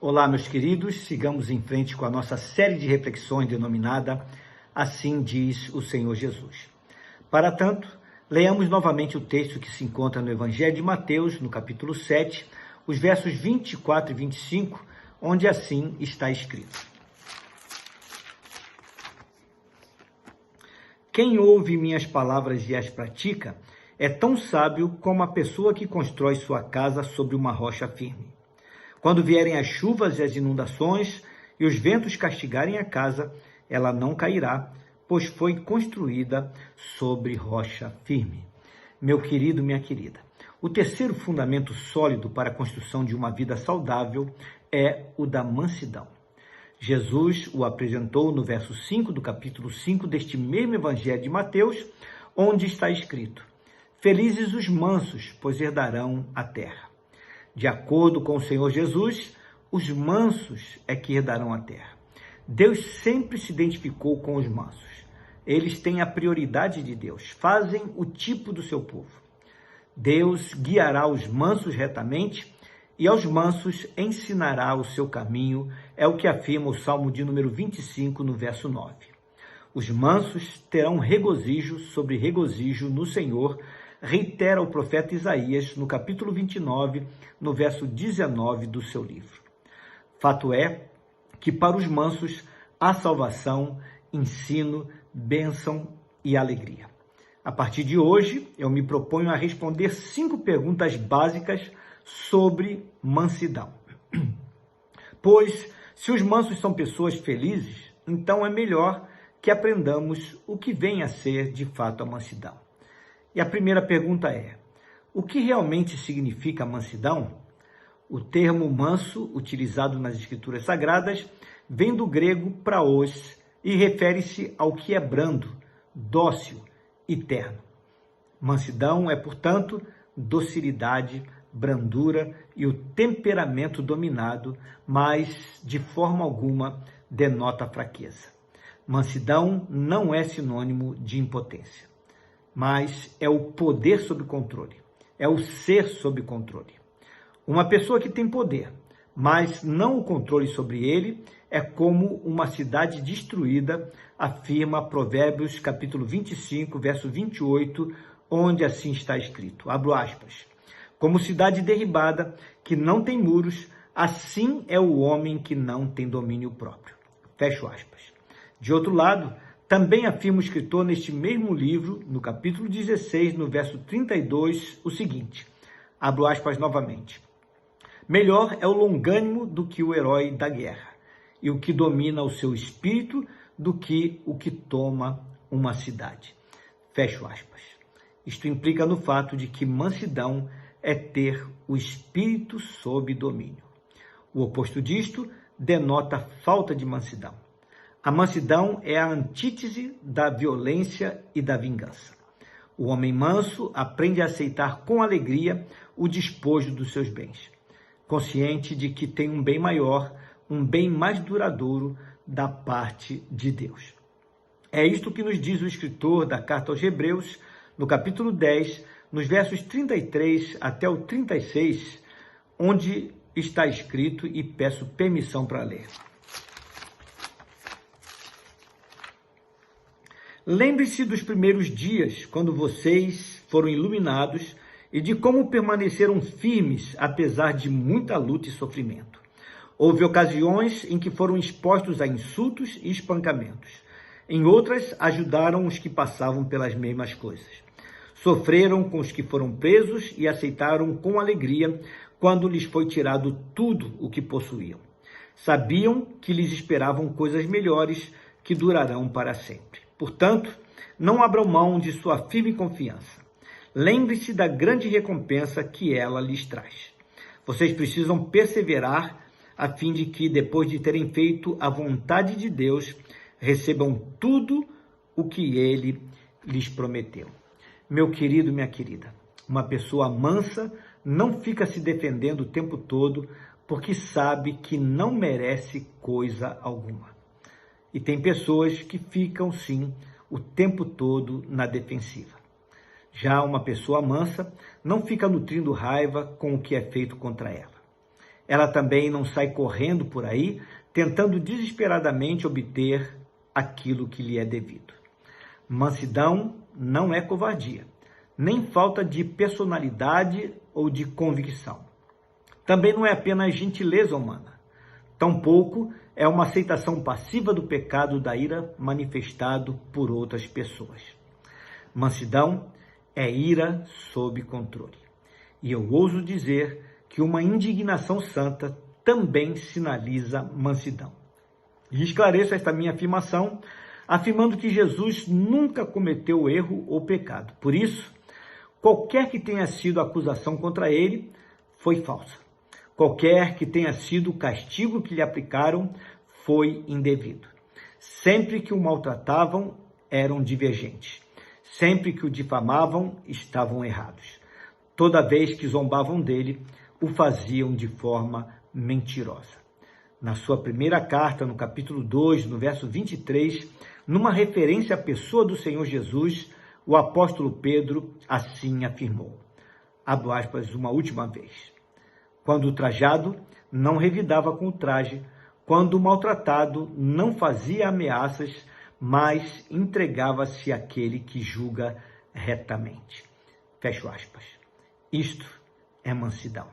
Olá, meus queridos, sigamos em frente com a nossa série de reflexões denominada Assim diz o Senhor Jesus. Para tanto, leamos novamente o texto que se encontra no Evangelho de Mateus, no capítulo 7, os versos 24 e 25, onde assim está escrito: Quem ouve minhas palavras e as pratica é tão sábio como a pessoa que constrói sua casa sobre uma rocha firme. Quando vierem as chuvas e as inundações e os ventos castigarem a casa, ela não cairá, pois foi construída sobre rocha firme. Meu querido, minha querida, o terceiro fundamento sólido para a construção de uma vida saudável é o da mansidão. Jesus o apresentou no verso 5 do capítulo 5 deste mesmo Evangelho de Mateus, onde está escrito: Felizes os mansos, pois herdarão a terra. De acordo com o Senhor Jesus, os mansos é que herdarão a terra. Deus sempre se identificou com os mansos. Eles têm a prioridade de Deus, fazem o tipo do seu povo. Deus guiará os mansos retamente e aos mansos ensinará o seu caminho, é o que afirma o Salmo de número 25, no verso 9. Os mansos terão regozijo sobre regozijo no Senhor, reitera o profeta Isaías no capítulo 29, no verso 19 do seu livro. Fato é que para os mansos há salvação, ensino, bênção e alegria. A partir de hoje, eu me proponho a responder 5 perguntas básicas sobre mansidão. Pois, se os mansos são pessoas felizes, então é melhor que aprendamos o que vem a ser de fato a mansidão. E a primeira pergunta é: o que realmente significa mansidão? O termo manso, utilizado nas Escrituras Sagradas, vem do grego praos e refere-se ao que é brando, dócil e terno. Mansidão é, portanto, docilidade, brandura e o temperamento dominado, mas de forma alguma denota fraqueza. Mansidão não é sinônimo de impotência, mas é o poder sob controle, é o ser sob controle. Uma pessoa que tem poder, mas não o controle sobre ele, é como uma cidade destruída, afirma Provérbios capítulo 25, verso 28, onde assim está escrito, abro aspas, como cidade derribada, que não tem muros, assim é o homem que não tem domínio próprio. Fecho aspas. De outro lado, também afirma o escritor neste mesmo livro, no capítulo 16, no verso 32, o seguinte, abro aspas novamente, melhor é o longânimo do que o herói da guerra, e o que domina o seu espírito do que o que toma uma cidade. Fecho aspas. Isto implica no fato de que mansidão é ter o espírito sob domínio. O oposto disto denota falta de mansidão. A mansidão é a antítese da violência e da vingança. O homem manso aprende a aceitar com alegria o despojo dos seus bens, consciente de que tem um bem maior, um bem mais duradouro da parte de Deus. É isto que nos diz o escritor da carta aos Hebreus, no capítulo 10, nos versos 33 até o 36, onde está escrito, e peço permissão para ler. Lembre-se dos primeiros dias, quando vocês foram iluminados, e de como permaneceram firmes, apesar de muita luta e sofrimento. Houve ocasiões em que foram expostos a insultos e espancamentos. Em outras, ajudaram os que passavam pelas mesmas coisas. Sofreram com os que foram presos e aceitaram com alegria quando lhes foi tirado tudo o que possuíam. Sabiam que lhes esperavam coisas melhores que durarão para sempre. Portanto, não abram mão de sua firme confiança. Lembre-se da grande recompensa que ela lhes traz. Vocês precisam perseverar a fim de que, depois de terem feito a vontade de Deus, recebam tudo o que ele lhes prometeu. Meu querido, minha querida, uma pessoa mansa não fica se defendendo o tempo todo porque sabe que não merece coisa alguma. E tem pessoas que ficam, sim, o tempo todo na defensiva. Já uma pessoa mansa não fica nutrindo raiva com o que é feito contra ela. Ela também não sai correndo por aí, tentando desesperadamente obter aquilo que lhe é devido. Mansidão não é covardia, nem falta de personalidade ou de convicção. Também não é apenas gentileza humana. Tampouco é uma aceitação passiva do pecado da ira manifestado por outras pessoas. Mansidão é ira sob controle. E eu ouso dizer que uma indignação santa também sinaliza mansidão. E esclareço esta minha afirmação, afirmando que Jesus nunca cometeu erro ou pecado. Por isso, qualquer que tenha sido a acusação contra ele foi falsa. Qualquer que tenha sido o castigo que lhe aplicaram foi indevido. Sempre que o maltratavam, eram divergentes. Sempre que o difamavam, estavam errados. Toda vez que zombavam dele, o faziam de forma mentirosa. Na sua primeira carta, no capítulo 2, no verso 23, numa referência à pessoa do Senhor Jesus, o apóstolo Pedro assim afirmou. Abro aspas uma última vez. Quando ultrajado, não revidava com o traje. Quando maltratado, não fazia ameaças, mas entregava-se àquele que julga retamente. Fecho aspas. Isto é mansidão.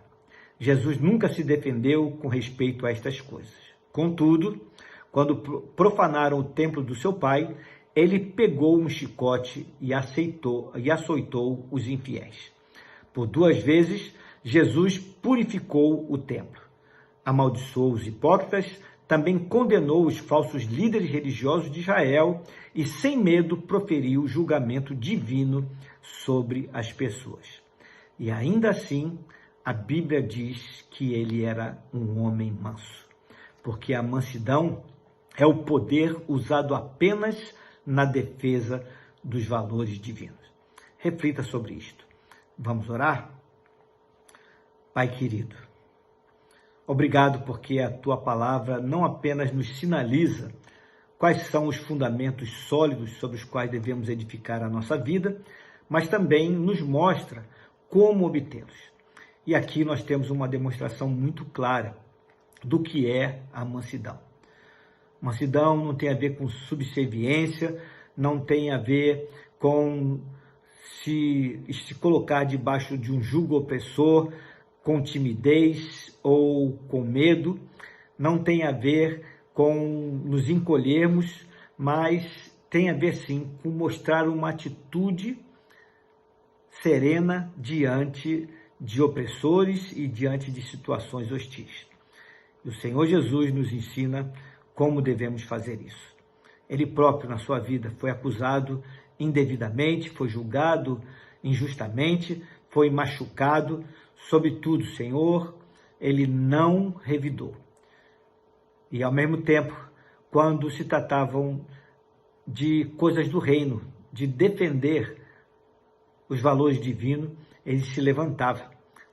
Jesus nunca se defendeu com respeito a estas coisas. Contudo, quando profanaram o templo do seu pai, ele pegou um chicote e açoitou os infiéis. Por 2 vezes, Jesus purificou o templo. Amaldiçoou os hipócritas, também condenou os falsos líderes religiosos de Israel e, sem medo, proferiu julgamento divino sobre as pessoas. E ainda assim, a Bíblia diz que ele era um homem manso, porque a mansidão é o poder usado apenas na defesa dos valores divinos. Reflita sobre isto. Vamos orar? Pai querido, obrigado porque a tua palavra não apenas nos sinaliza quais são os fundamentos sólidos sobre os quais devemos edificar a nossa vida, mas também nos mostra como obtê-los. E aqui nós temos uma demonstração muito clara do que é a mansidão. Mansidão não tem a ver com subserviência, não tem a ver com se colocar debaixo de um jugo opressor, com timidez ou com medo, não tem a ver com nos encolhermos, mas tem a ver sim com mostrar uma atitude serena diante de opressores e diante de situações hostis. O Senhor Jesus nos ensina como devemos fazer isso. Ele próprio, na sua vida, foi acusado indevidamente, foi julgado injustamente, foi machucado. Sobretudo, Senhor, ele não revidou. E, ao mesmo tempo, quando se tratavam de coisas do reino, de defender os valores divinos, ele se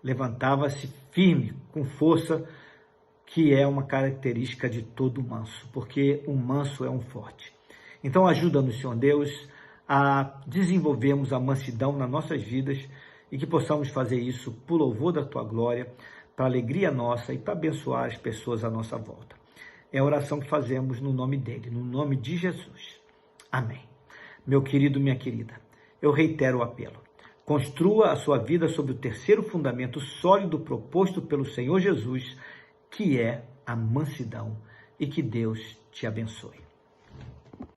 levantava-se firme, com força, que é uma característica de todo manso, porque um manso é um forte. Então ajuda-nos, Senhor Deus, a desenvolvermos a mansidão nas nossas vidas e que possamos fazer isso por louvor da Tua glória, para alegria nossa e para abençoar as pessoas à nossa volta. É a oração que fazemos no nome dEle, no nome de Jesus. Amém. Meu querido, minha querida, eu reitero o apelo. Construa a sua vida sobre o terceiro fundamento sólido proposto pelo Senhor Jesus, que é a mansidão, e que Deus te abençoe.